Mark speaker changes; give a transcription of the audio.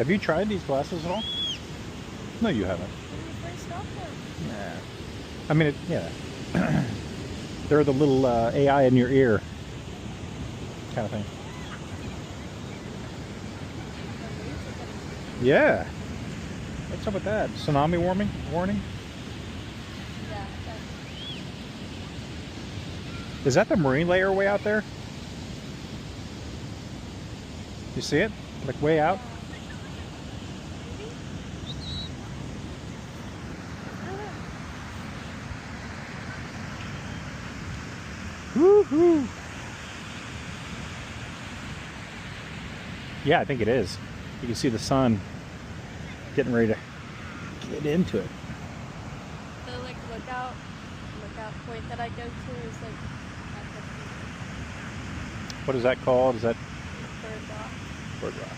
Speaker 1: Have you tried these glasses at all? No, you haven't. Nah. I mean, yeah. They're the little AI in your ear kind of thing. Yeah. What's up with that? Tsunami warning?
Speaker 2: Yeah.
Speaker 1: Is that the marine layer way out there? You see it? Like way out? Woohoo! Yeah, I think it is. You can see the sun getting ready to get into it.
Speaker 2: The lookout point that I go to is like at the
Speaker 1: What is that called? Is that
Speaker 2: Bird Rock.
Speaker 1: Bird Rock?